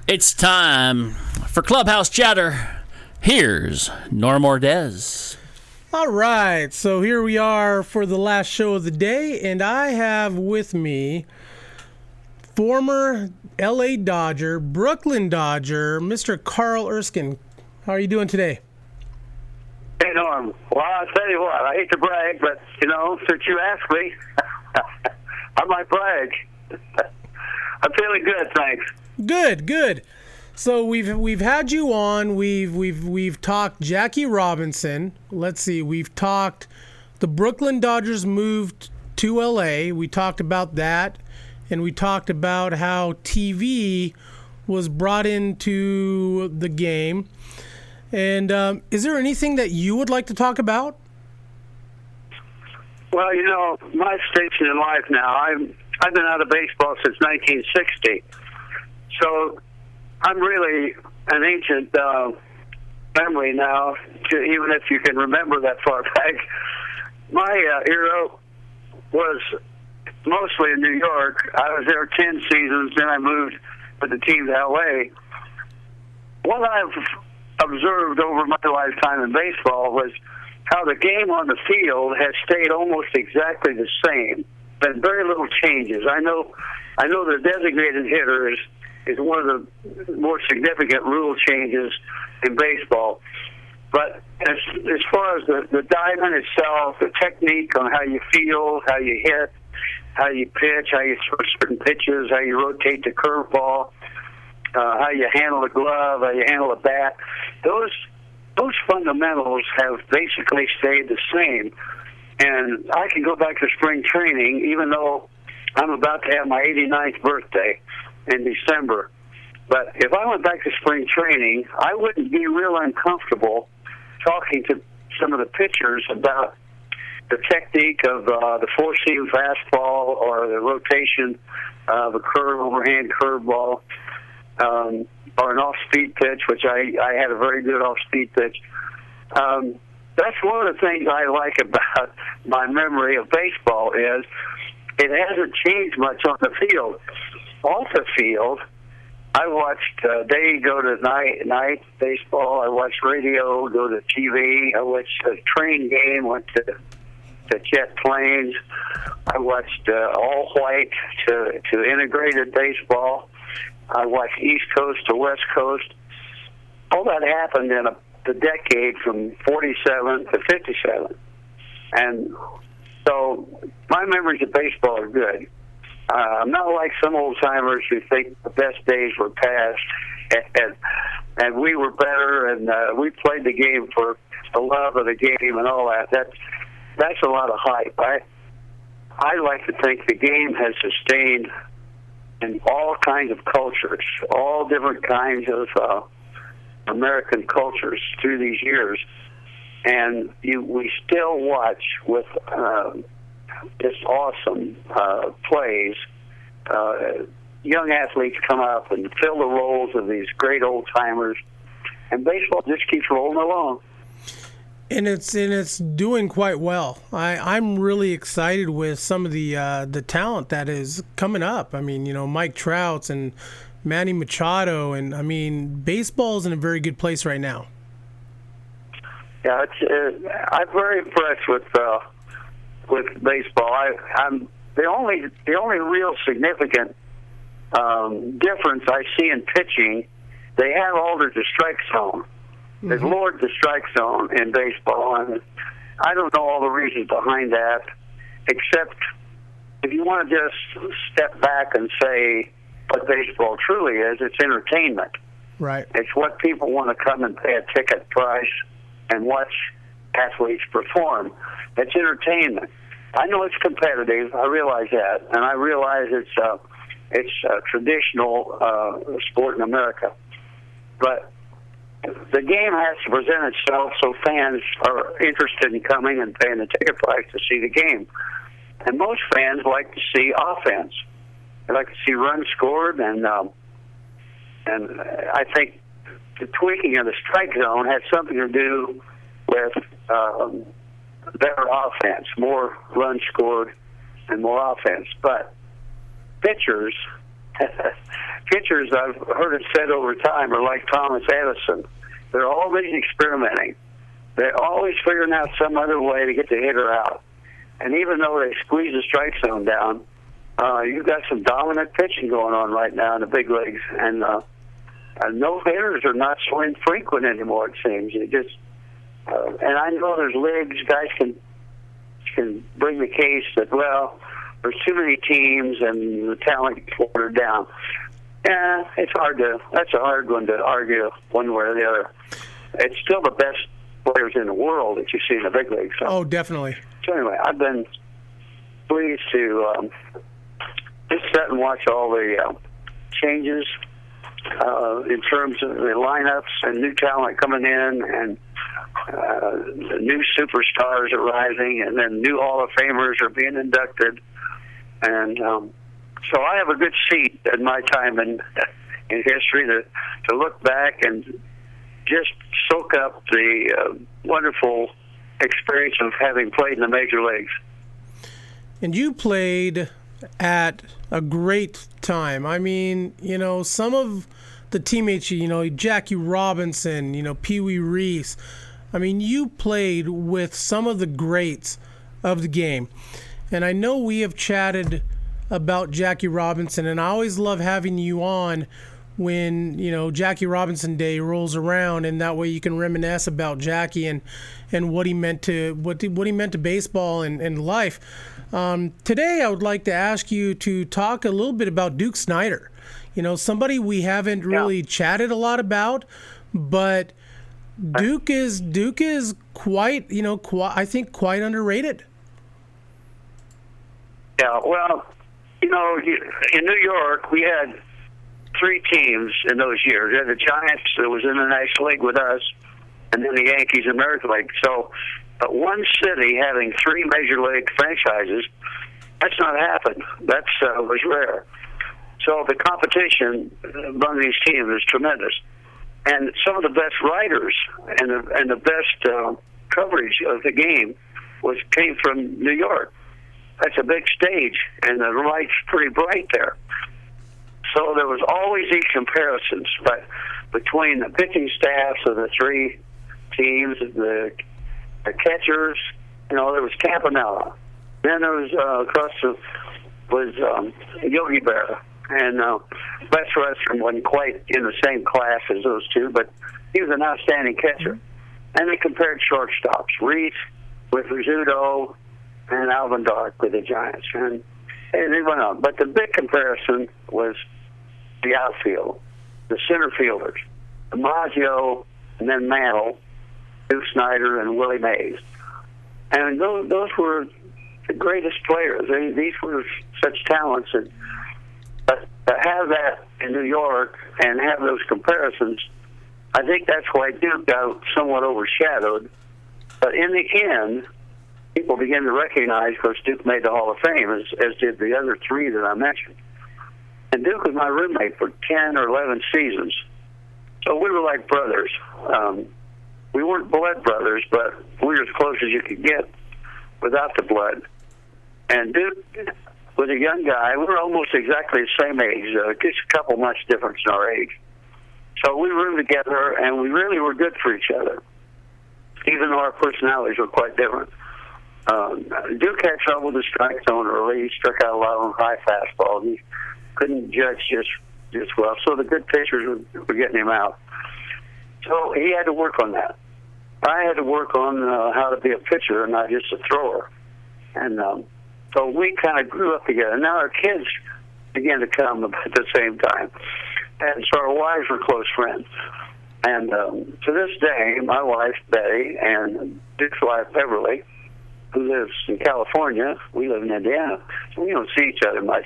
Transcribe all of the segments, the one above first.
It's time for Clubhouse Chatter. Here's Norm Ordez. All right, so here we are for the last show of the day, and I have with me former LA Dodger, Brooklyn Dodger, Mr. Carl Erskine. How are you doing today? Hey, Norm. Well, I'll tell you what, I hate to brag, but, since you asked me, I might brag. I'm feeling good, thanks. Good. So we've had you on. We've talked Jackie Robinson. Let's see. We've talked the Brooklyn Dodgers moved to LA. We talked about that, and we talked about how TV was brought into the game. And is there anything that you would like to talk about? Well, my station in life now, I've been out of baseball since 1960. So I'm really an ancient memory now, even if you can remember that far back. My era was mostly in New York. I was there 10 seasons, then I moved with the team to L.A. What I've observed over my lifetime in baseball was how the game on the field has stayed almost exactly the same. Been very little changes. I know the designated hitter is one of the more significant rule changes in baseball. But as far as the diamond itself, the technique on how you feel, how you hit, how you pitch, how you throw certain pitches, how you rotate the curveball, how you handle a glove, how you handle a bat, those fundamentals have basically stayed the same. And I can go back to spring training, even though I'm about to have my 89th birthday in December. But if I went back to spring training, I wouldn't be real uncomfortable talking to some of the pitchers about the technique of the four-seam fastball or the rotation of a overhand curveball, or an off-speed pitch, which I had a very good off-speed pitch. That's one of the things I like about my memory of baseball is it hasn't changed much on the field. Off the field, I watched day go to night baseball. I watched radio go to TV. I watched a train game, went to jet planes. I watched all white to integrated baseball. I watched East Coast to West Coast. All that happened in the decade from 47 to 57. And so my memories of baseball are good. I'm not like some old-timers who think the best days were past and we were better and we played the game for the love of the game and all that. That's a lot of hype. I like to think the game has sustained in all kinds of cultures, all different kinds of American cultures through these years. And we still watch with just awesome plays. Young athletes come up and fill the roles of these great old-timers, and baseball just keeps rolling along. And it's doing quite well. I'm really excited with some of the talent that is coming up. I mean, Mike Trout and Manny Machado, and I mean, baseball is in a very good place right now. Yeah, I'm very impressed with baseball. I'm the only real significant difference I see in pitching. They have altered the strike zone. They've lowered the strike zone in baseball, and I don't know all the reasons behind that, except if you want to just step back and say what baseball truly is, it's entertainment. Right. It's what people want to come and pay a ticket price and watch athletes perform. It's entertainment. I know it's competitive. I realize that, and I realize it's a traditional sport in America. But the game has to present itself so fans are interested in coming and paying the ticket price to see the game. And most fans like to see offense. They like to see runs scored, and I think the tweaking of the strike zone had something to do with better offense, more runs scored, and more offense. But pitchers pitchers, I've heard it said over time, are like Thomas Edison. They're always experimenting. They're always figuring out some other way to get the hitter out. And even though they squeeze the strike zone down, you've got some dominant pitching going on right now in the big leagues. And no hitters are not so infrequent anymore, it seems. And I know there's leagues, guys can bring the case that, well, there's too many teams and the talent gets watered down. Yeah, that's a hard one to argue one way or the other. It's still the best players in the world that you see in the big leagues. So. Oh, definitely. So anyway, I've been pleased to just sit and watch all the changes in terms of the lineups and new talent coming in and new superstars arising, and then new Hall of Famers are being inducted. And so I have a good seat at my time in history to look back and just soak up the wonderful experience of having played in the major leagues. And you played at a great time. I mean, some of the teammates, Jackie Robinson, Pee Wee Reese. I mean, you played with some of the greats of the game. And I know we have chatted about Jackie Robinson, and I always love having you on when, Jackie Robinson Day rolls around, and that way you can reminisce about Jackie and what he meant to what he meant to baseball and life. Today, I would like to ask you to talk a little bit about Duke Snider. Somebody we haven't really chatted a lot about, but Duke is quite, I think quite underrated. Yeah, well, in New York, we had 3 teams in those years. We had the Giants that was in the National League with us, and then the Yankees in American League. So one city having 3 major league franchises, that's not happened. That was rare. So the competition among these teams is tremendous. And some of the best writers and the best coverage of the game came from New York. That's a big stage, and the light's pretty bright there. So there was always these comparisons, but between the pitching staffs of the 3 teams, the catchers, there was Campanella. Then there was Yogi Berra, and Les Western wasn't quite in the same class as those 2, but he was an outstanding catcher. And they compared shortstops, Reese with Rizzuto and Alvin Dark with the Giants, and they went on. But the big comparison was the outfield, the center fielders, DiMaggio, and then Mantle, Duke Snider, and Willie Mays. And those were the greatest players. These were such talents. But to have that in New York and have those comparisons, I think that's why Duke got somewhat overshadowed. But in the end, people began to recognize, because Duke made the Hall of Fame, as did the other 3 that I mentioned. And Duke was my roommate for 10 or 11 seasons. So we were like brothers. We weren't blood brothers, but we were as close as you could get without the blood. And Duke was a young guy. We were almost exactly the same age, just a couple months difference in our age. So we roomed together, and we really were good for each other, even though our personalities were quite different. Duke had trouble with the strike zone early. He struck out a lot on high fastballs. He couldn't judge just well, so the good pitchers were getting him out. So he had to work on that. I had to work on how to be a pitcher and not just a thrower. And so we kind of grew up together. Now our kids began to come at the same time. And so our wives were close friends. And to this day, my wife, Betty, and Duke's wife, Beverly, who lives in California, we live in Indiana, so we don't see each other much.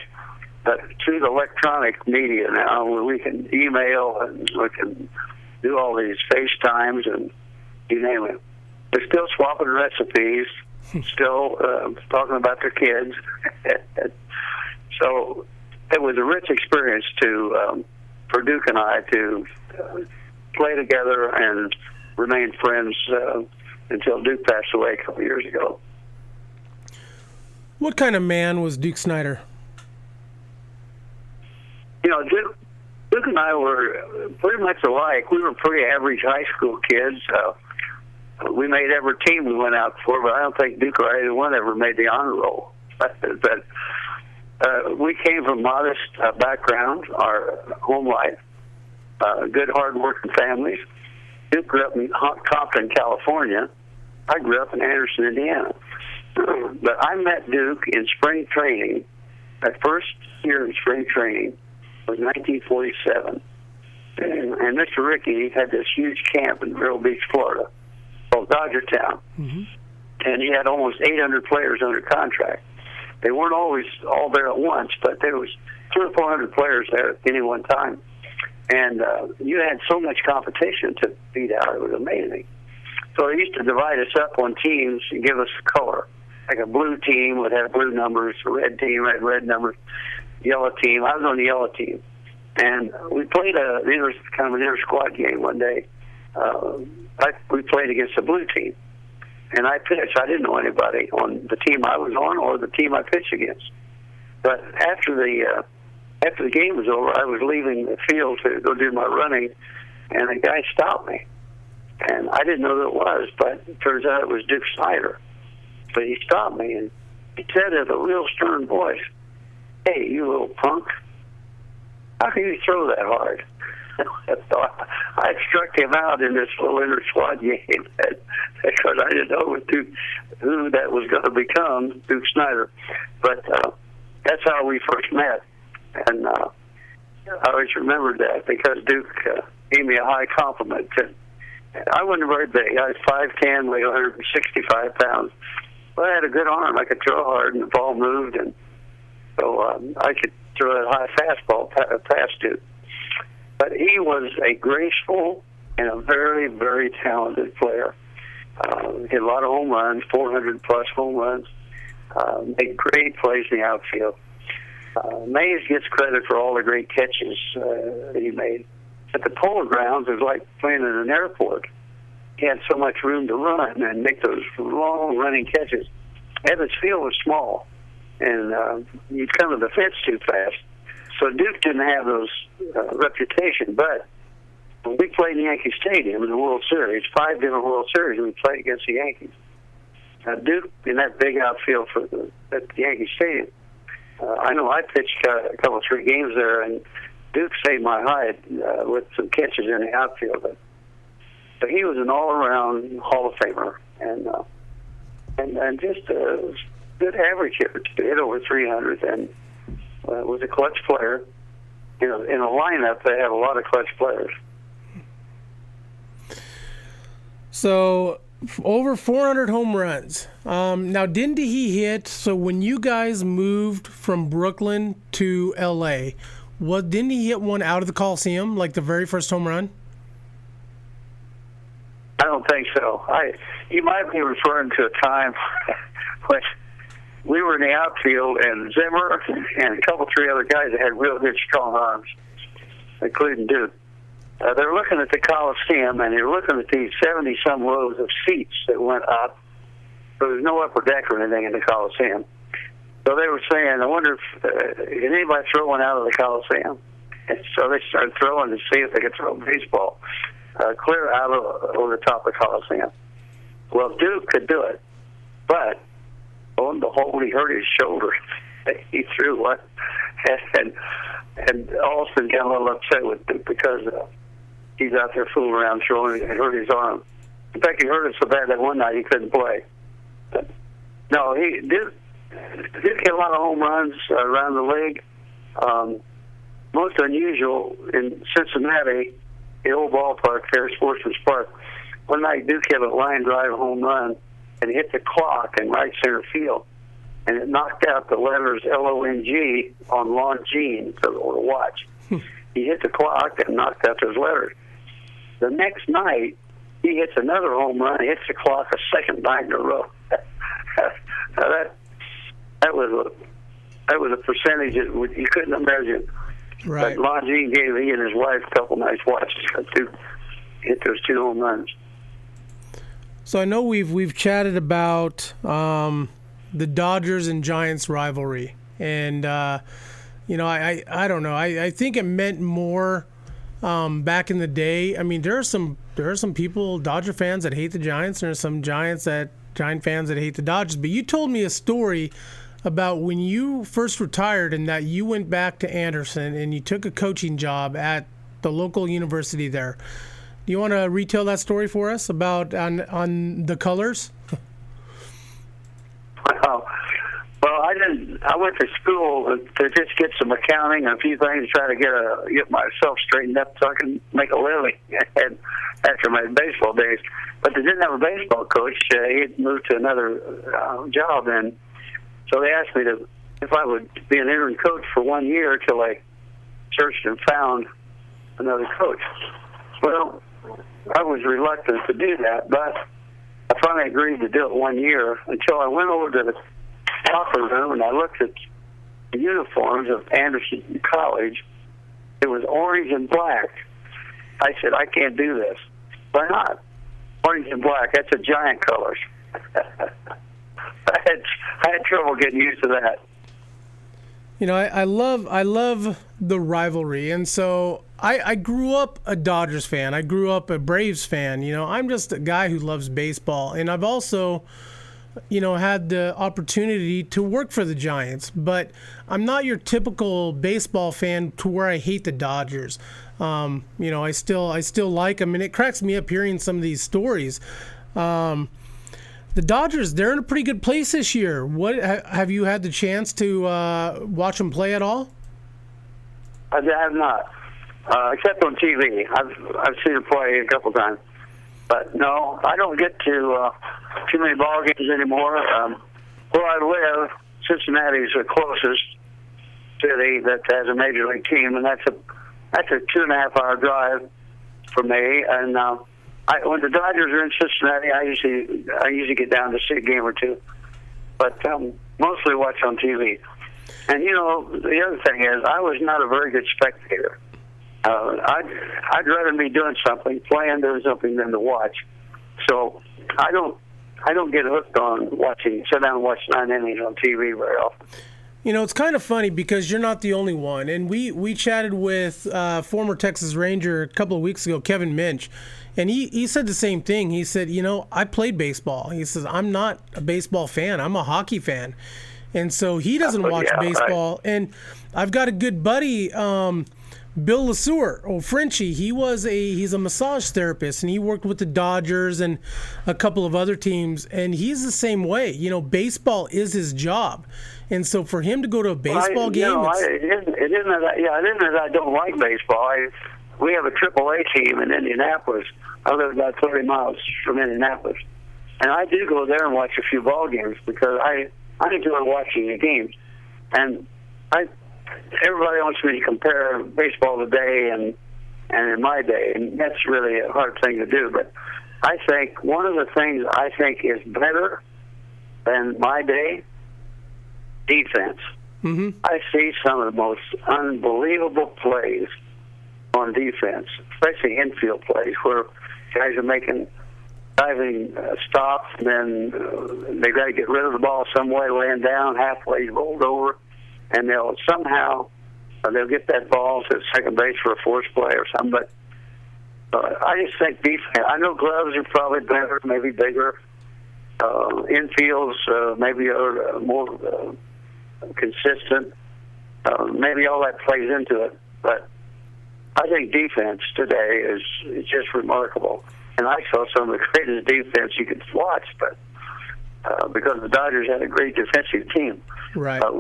But through the electronic media now, where we can email and we can do all these FaceTimes and you name it. They're still swapping recipes, still talking about their kids. So it was a rich experience for Duke and I to play together and remain friends until Duke passed away a couple years ago. What kind of man was Duke Snider? Duke and I were pretty much alike. We were pretty average high school kids. We made every team we went out for, but I don't think Duke or either one ever made the honor roll. But we came from modest backgrounds, our home life, good, hard-working families. Duke grew up in Compton, California. I grew up in Anderson, Indiana. But I met Duke in spring training. My first year in spring training was 1947. And Mr. Rickey had this huge camp in Vero Beach, Florida, called Dodgertown. Mm-hmm. And he had almost 800 players under contract. They weren't always all there at once, but there was 300 or 400 players there at any one time. And you had so much competition to beat out. It was amazing. So they used to divide us up on teams and give us color. Like a blue team would have blue numbers, a red team had red numbers, yellow team. I was on the yellow team. And we played kind of an inter-squad game one day. We played against the blue team. And I pitched. I didn't know anybody on the team I was on or the team I pitched against. But after the game was over, I was leaving the field to go do my running, and a guy stopped me. And I didn't know who it was, but it turns out it was Duke Snyder. But he stopped me, and he said in a real stern voice, "Hey, you little punk, how can you throw that hard?" So I struck him out in this little inter-squad game because I didn't know who that was going to become, Duke Snyder. But that's how we first met. And I always remembered that because Duke gave me a high compliment. I wasn't very big. I was 5'10", weighed 165 pounds. But I had a good arm. I could throw hard, and the ball moved. And so I could throw a high fastball past Duke. But he was a graceful and a very, very talented player. He had a lot of home runs, 400-plus home runs. Made great plays in the outfield. Mays gets credit for all the great catches that he made. At the Polo Grounds, it was like playing in an airport. He had so much room to run and make those long running catches. Evans Field was small, and you'd come to the fence too fast. So Duke didn't have those reputation, but when we played in Yankee Stadium in the World Series, 5 different World Series, we played against the Yankees. Duke, in that big outfield at Yankee Stadium, I know I pitched a couple, 3 games there, and Duke saved my hide with some catches in the outfield. But he was an all-around Hall of Famer, and just a good average hitter. Hit over 300, and was a clutch player. In a lineup, they have a lot of clutch players. So, over 400 home runs. Now, didn't he hit? So, when you guys moved from Brooklyn to L.A., didn't he hit one out of the Coliseum, like the very first home run? I don't think so. You might be referring to a time when we were in the outfield, and Zimmer and a couple, 3 other guys that had real good, strong arms, including Duke. They were looking at the Coliseum, and they were looking at these 70-some rows of seats that went up. There was no upper deck or anything in the Coliseum. So they were saying, I wonder if can anybody throw one out of the Coliseum? And so they started throwing to see if they could throw a baseball clear out over the top of the Coliseum. Well, Duke could do it, but lo and behold, he hurt his shoulder. He threw one, and Alston got a little upset with Duke because he's out there fooling around throwing and hurt his arm. In fact, he hurt it so bad that one night he couldn't play. But, no, Duke hit a lot of home runs around the league. Most unusual in Cincinnati, the old ballpark there, Sportsman's Park. One night, Duke hit a line drive home run and hit the clock in right center field, and it knocked out the letters L-O-N-G on Longines or watch. He hit the clock and knocked out those letters. The next night, he hits another home run, hits the clock a second night in a row. That was a percentage that you couldn't imagine. Right. But Longines gave he and his wife a couple nice watches to hit those 2 home runs. So I know we've chatted about the Dodgers and Giants rivalry, and I don't know. I think it meant more back in the day. I mean, there are some people, Dodger fans, that hate the Giants, and there's some Giant fans that hate the Dodgers. But you told me a story about when you first retired and that you went back to Anderson and you took a coaching job at the local university there. Do you want to retell that story for us about on the colors? Well, I didn't. I went to school to just get some accounting and a few things, try to get myself straightened up so I can make a living after my baseball days. But they didn't have a baseball coach. He had moved to another job, and so they asked me if I would be an interim coach for 1 year till I searched and found another coach. Well, I was reluctant to do that, but I finally agreed to do it 1 year until I went over to the locker room and I looked at the uniforms of Anderson College. It was orange and black. I said, I can't do this. Why not? Orange and black, that's a Giant colors. I had trouble getting used to that. I love the rivalry, and so I grew up a Dodgers fan. I grew up a Braves fan. I'm just a guy who loves baseball, and I've also, had the opportunity to work for the Giants. But I'm not your typical baseball fan to where I hate the Dodgers. I still like them, and it cracks me up hearing some of these stories. The Dodgers, they're in a pretty good place this year. What have you had the chance to watch them play at all? I have not, except on TV. I've seen them play a couple times, but no, I don't get to too many ball games anymore. Where I live, Cincinnati is the closest city that has a major league team, and that's a 2.5 hour drive for me. And when the Dodgers are in Cincinnati, I usually get down to see a game or two, but mostly watch on TV. And the other thing is, I was not a very good spectator. I'd rather be doing something, doing something, than to watch. So I don't get hooked on sit down and watch 9 innings on TV very often. It's kind of funny because you're not the only one. And we chatted with former Texas Ranger a couple of weeks ago, Kevin Minch, and he said the same thing. He said, I played baseball. He says, I'm not a baseball fan. I'm a hockey fan. And so he doesn't watch baseball. Right. And I've got a good buddy, Bill LeSueur, Frenchie. He's a massage therapist, and he worked with the Dodgers and a couple of other teams. And he's the same way. Baseball is his job. And so for him to go to a baseball game, it isn't that I don't like baseball. We have a AAA team in Indianapolis. I live about 30 miles from Indianapolis, and I do go there and watch a few ball games because I enjoy watching the games. And everybody wants me to compare baseball today and in my day, and that's really a hard thing to do. But I think one of the things I think is better than my day, defense. Mm-hmm. I see some of the most unbelievable plays on defense, especially infield plays where guys are making diving stops, and then they've got to get rid of the ball some way, laying down, halfway rolled over, and they'll get that ball to second base for a force play or something. But I just think defense. I know gloves are probably better, maybe bigger. Infields maybe are more consistent. Maybe all that plays into it, but I think defense today is just remarkable. And I saw some of the greatest defense you could watch, but because the Dodgers had a great defensive team. Right. But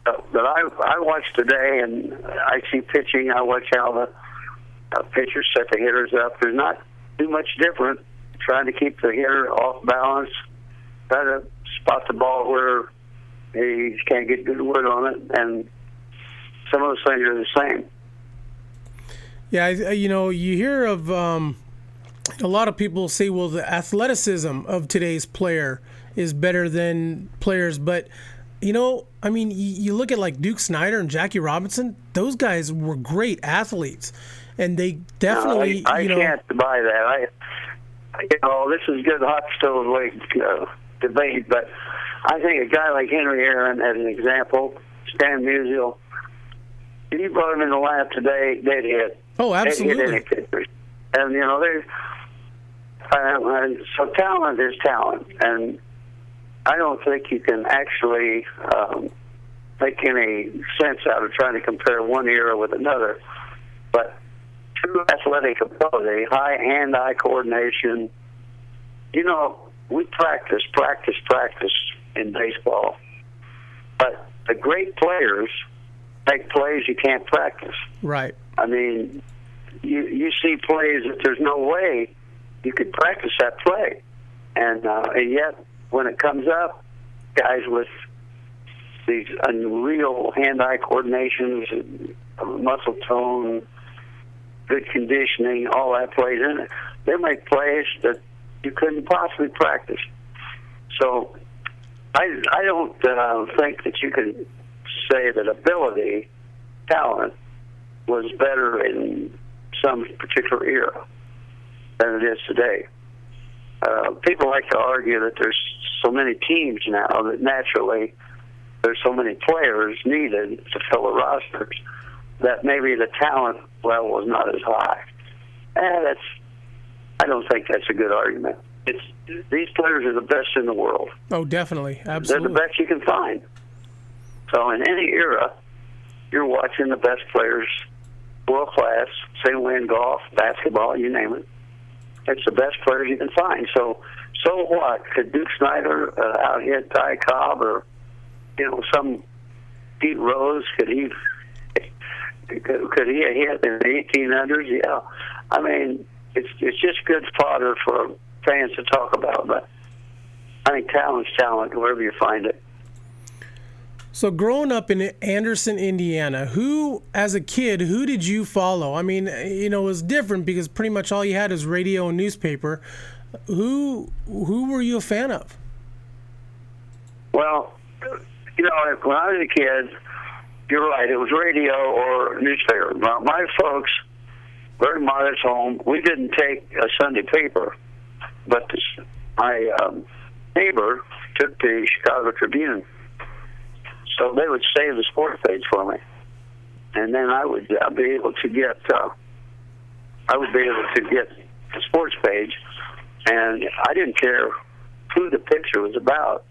I watch today, and I see pitching. I watch how the pitchers set the hitters up. There's not too much different. Trying to keep the hitter off balance, try to spot the ball where he can't get good wood on it, and some of those things are the same. Yeah, you hear of a lot of people say, well, the athleticism of today's player is better than players, but you look at like Duke Snider and Jackie Robinson; those guys were great athletes, and they definitely. I can't buy that. This is good hot stove way debate, but I think a guy like Henry Aaron, as an example, Stan Musial. If you brought them in the lab today, they'd hit. Oh, absolutely. They'd hit any pitchers. And, so talent is talent. And I don't think you can actually make any sense out of trying to compare one era with another. But true athletic ability, high hand-eye coordination, we practice in baseball. But the great players make plays you can't practice. Right. I mean, you see plays that there's no way you could practice that play. And yet, when it comes up, guys with these unreal hand-eye coordinations, muscle tone, good conditioning, all that plays in it, they make plays that you couldn't possibly practice. So I don't think that you can say that ability, talent, was better in some particular era than it is today. People like to argue that there's so many teams now that naturally there's so many players needed to fill the rosters that maybe the talent level is not as high. I don't think that's a good argument. These players are the best in the world. Oh, definitely. Absolutely. They're the best you can find. So in any era, you're watching the best players, world class, say win golf, basketball, you name it. It's the best players you can find. So what? Could Duke Snyder out-hit Ty Cobb, or some Pete Rose? Could he have hit in the 1800s? Yeah. I mean, it's just good fodder for fans to talk about. But I think talent's talent, wherever you find it. So growing up in Anderson, Indiana, as a kid, who did you follow? I mean, it was different because pretty much all you had is radio and newspaper. Who were you a fan of? Well, when I was a kid, you're right, it was radio or newspaper. My folks, very modest home, we didn't take a Sunday paper, but my neighbor took the Chicago Tribune. So they would save the sports page for me, and then I would be able to get the sports page, and I didn't care who the picture was about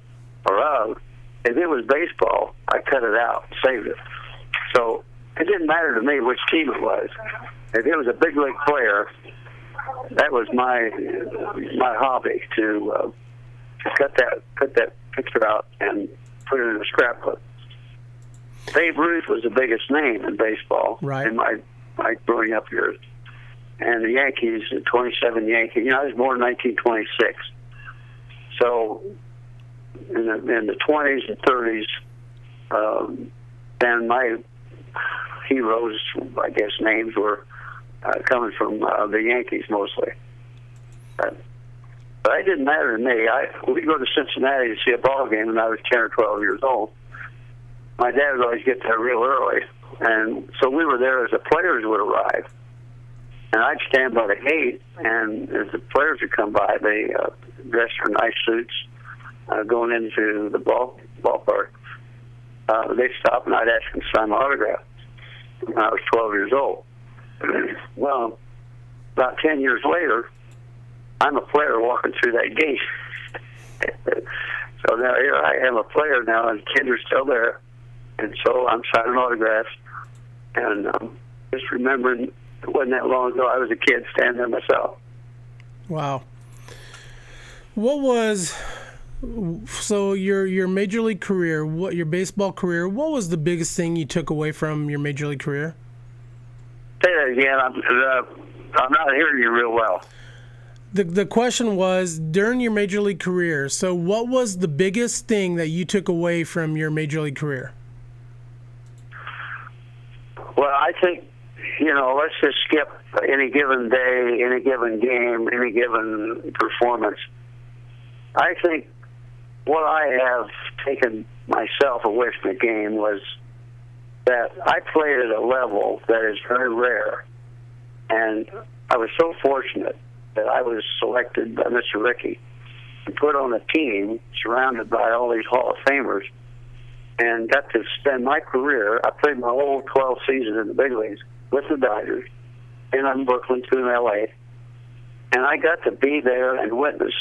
or of. If it was baseball, I cut it out, saved it. So it didn't matter to me which team it was. If it was a big league player, that was my hobby to cut that picture out and put it in a scrapbook. Babe Ruth was the biggest name in baseball in my growing up years. And the Yankees, the 27 Yankees, I was born in 1926. So in the 20s and 30s, then my heroes, I guess, names were coming from the Yankees mostly. But it didn't matter to me. We'd go to Cincinnati to see a ball game when I was 10 or 12 years old. My dad would always get there real early, and so we were there as the players would arrive. And I'd stand by the gate, and as the players would come by, they dressed in nice suits going into the ballpark. They'd stop, and I'd ask them to sign my autograph when I was 12 years old. Well, about 10 years later, I'm a player walking through that gate. So now here I am, a player now, and kids are still there. And so I'm signing autographs. And just remembering, it wasn't that long ago, I was a kid standing there myself. Wow. So your major league career, your baseball career, what was the biggest thing you took away from your major league career? Say that again. I'm not hearing you real well. The question was, during your major league career, so what was the biggest thing that you took away from your major league career? Well, I think, let's just skip any given day, any given game, any given performance. I think what I have taken myself away from the game was that I played at a level that is very rare. And I was so fortunate that I was selected by Mr. Rickey and put on a team surrounded by all these Hall of Famers and got to spend my career. I played my whole 12 seasons in the big leagues with the Dodgers, and I'm in Brooklyn, two in L.A., and I got to be there and witness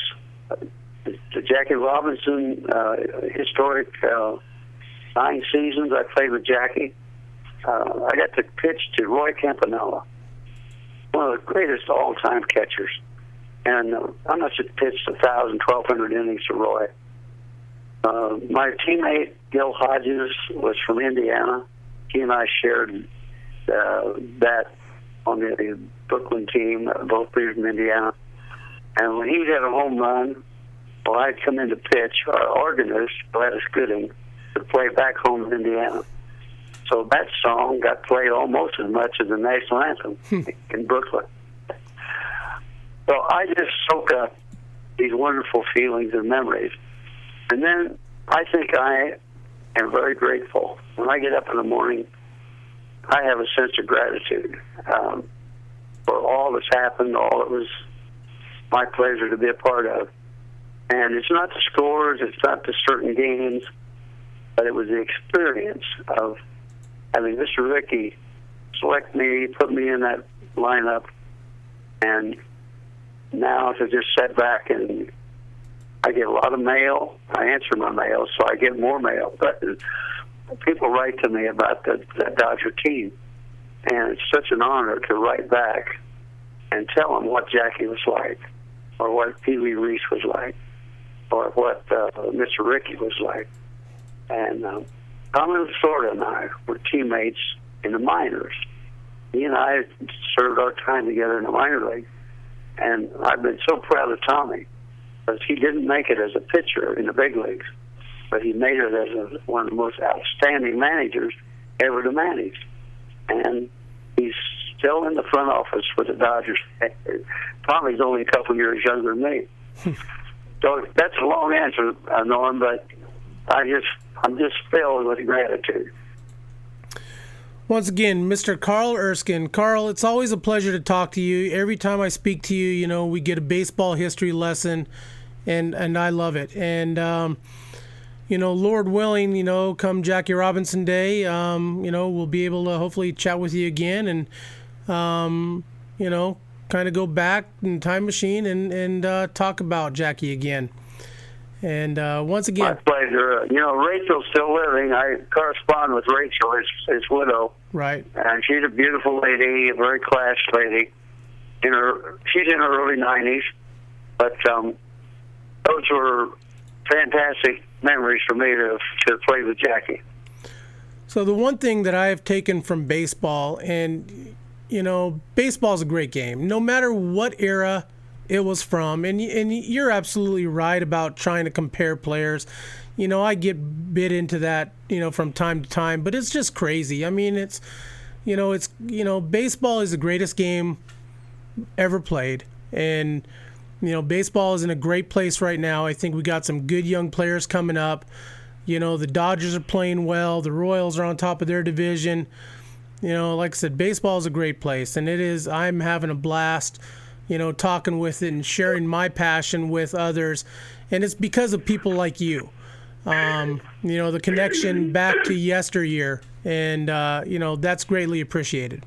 the Jackie Robinson historic 9 seasons I played with Jackie. I got to pitch to Roy Campanella, one of the greatest all-time catchers. And I must have pitched 1,000, 1,200 innings to Roy. My teammate, Gil Hodges, was from Indiana. He and I shared that on the Brooklyn team, both being from Indiana. And when he'd have a home run, well, I'd come in to pitch. Our organist, Gladys Gooding, would play back home in Indiana. So that song got played almost as much as the national anthem in Brooklyn. So I just soak up these wonderful feelings and memories. And then I think I am very grateful. When I get up in the morning, I have a sense of gratitude for all that's happened, all that was my pleasure to be a part of. And it's not the scores, it's not the certain games, but it was the experience of having Mr. Rickey select me, put me in that lineup, and now to just sit back and I get a lot of mail. I answer my mail, so I get more mail. But people write to me about the Dodger team, and it's such an honor to write back and tell them what Jackie was like, or what Pee Wee Reese was like, or what Mr. Rickey was like. And Tommy Lasorda and I were teammates in the minors. He and I served our time together in the minor league. And I've been so proud of Tommy, because he didn't make it as a pitcher in the big leagues, but he made it as one of the most outstanding managers ever to manage. And he's still in the front office with the Dodgers. Tommy's only a couple years younger than me. So that's a long answer, Norm, but I'm just filled with gratitude. Once again, Mr. Carl Erskine. Carl, it's always a pleasure to talk to you. Every time I speak to you, you know, we get a baseball history lesson, and I love it. And, you know, Lord willing, you know, come Jackie Robinson Day, you know, we'll be able to hopefully chat with you again and, you know, kind of go back in time machine and talk about Jackie again. And once again, my pleasure. You know, Rachel's still living. I correspond with Rachel, his widow. Right. And she's a beautiful lady, a very classy lady. She's in her early 90s. But those were fantastic memories for me to play with Jackie. So the one thing that I've taken from baseball, and, you know, baseball's a great game. No matter what era it was from, and you're absolutely right about trying to compare players. You know, I get bit into that, you know, from time to time, but it's just crazy. I mean, it's baseball is the greatest game ever played, and you know, baseball is in a great place right now. I think we got some good young players coming up. You know, the Dodgers are playing well. The Royals are on top of their division. You know, like I said, baseball is a great place, and it is. I'm having a blast, you know, talking with it and sharing my passion with others. And it's because of people like you. You know, the connection back to yesteryear. And, you know, that's greatly appreciated.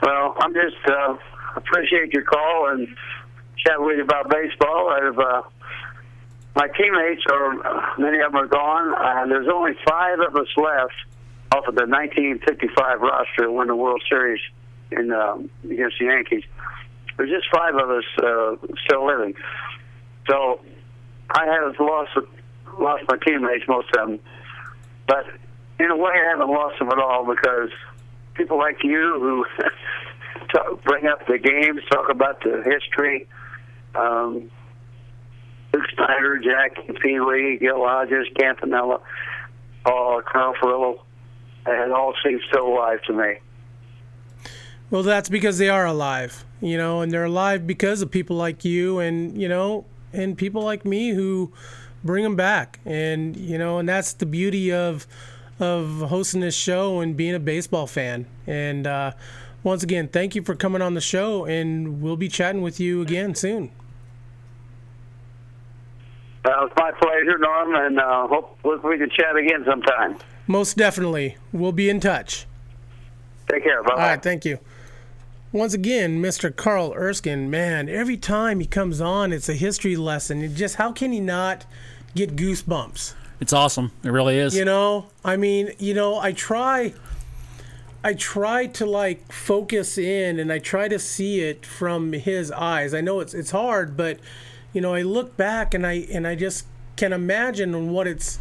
Well, I'm just appreciate your call and chat with you about baseball. My teammates many of them are gone. There's only 5 of us left off of the 1955 roster who won the World Series against the Yankees. There's just 5 of us still living. So I have lost my teammates, most of them. But in a way, I haven't lost them at all, because people like you who bring up the games, talk about the history, Luke Snyder, Jack, Pee Wee, Gil Hodges, Campanella, Carl Furillo, it all seems so alive to me. Well, that's because they are alive, you know, and they're alive because of people like you and, you know, and people like me who bring them back. And, you know, and that's the beauty of hosting this show and being a baseball fan. And once again, thank you for coming on the show, and we'll be chatting with you again soon. It was my pleasure, Norm, and hope we can chat again sometime. Most definitely. We'll be in touch. Take care. Bye-bye. All right, thank you. Once again, Mr. Carl Erskine, man, every time he comes on, it's a history lesson. It just, how can he not get goosebumps? It's awesome. It really is. I mean, I try to like focus in and I try to see it from his eyes. I know it's hard, but I look back and I just can imagine what it's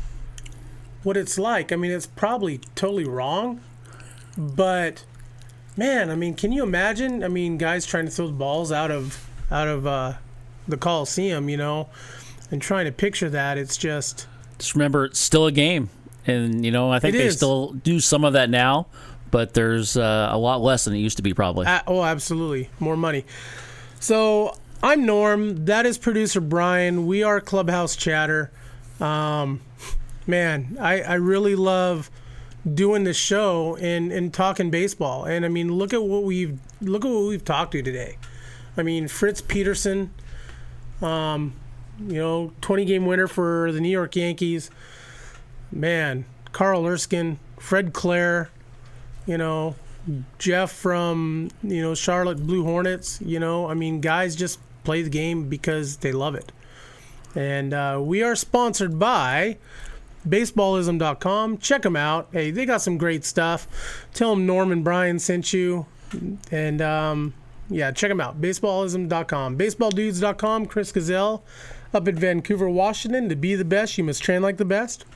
like. I mean, it's probably totally wrong, but man, I mean, can you imagine? I mean, guys trying to throw the balls out of the Coliseum, and trying to picture that. It's just remember, it's still a game, and I think they still do some of that now, but there's a lot less than it used to be, probably. Oh, absolutely, more money. So I'm Norm. That is producer Brian. We are Clubhouse Chatter. Man, I really love doing this show and talking baseball. And I mean, look at what we've talked to today. I mean, Fritz Peterson, 20-game winner for the New York Yankees. Man, Carl Erskine, Fred Clare, Jeff from Charlotte Blue Hornets. I mean, guys just play the game because they love it. And we are sponsored by baseballism.com. Check them out. Hey, they got some great stuff. Tell them Norm and Brian sent you. And check them out. Baseballism.com. Baseballdudes.com. Chris Gazelle up in Vancouver, Washington. To be the best, you must train like the best.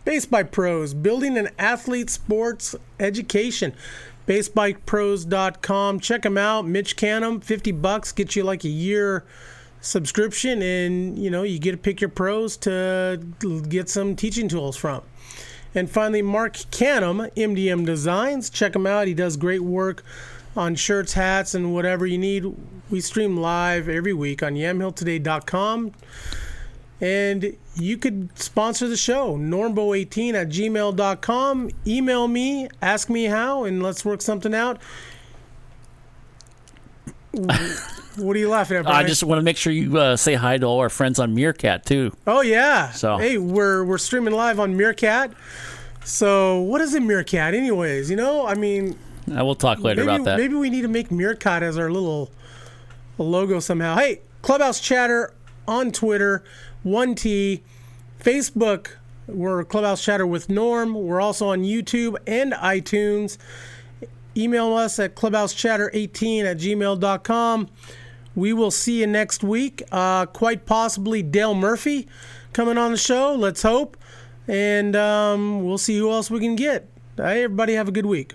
Base by Pros, building an athlete sports education. Basebypros.com. Check them out. Mitch Canham, $50 gets you like a year subscription, and you get to pick your pros to get some teaching tools from. And finally, Mark Canham, MDM Designs. Check him out. He does great work on shirts, hats, and whatever you need. We stream live every week on yamhilltoday.com. And you could sponsor the show, normbo18@gmail.com. Email me, ask me how, and let's work something out. What are you laughing at, Brian? I just want to make sure you say hi to all our friends on Meerkat, too. Oh, yeah. So hey, we're streaming live on Meerkat. So what is a Meerkat anyways? I mean... we'll talk later about that. Maybe we need to make Meerkat as our little logo somehow. Hey, Clubhouse Chatter on Twitter, 1T. Facebook, we're Clubhouse Chatter with Norm. We're also on YouTube and iTunes. Email us at clubhousechatter18@gmail.com. We will see you next week. Quite possibly Dale Murphy coming on the show. Let's hope. And we'll see who else we can get. Hey, everybody, have a good week.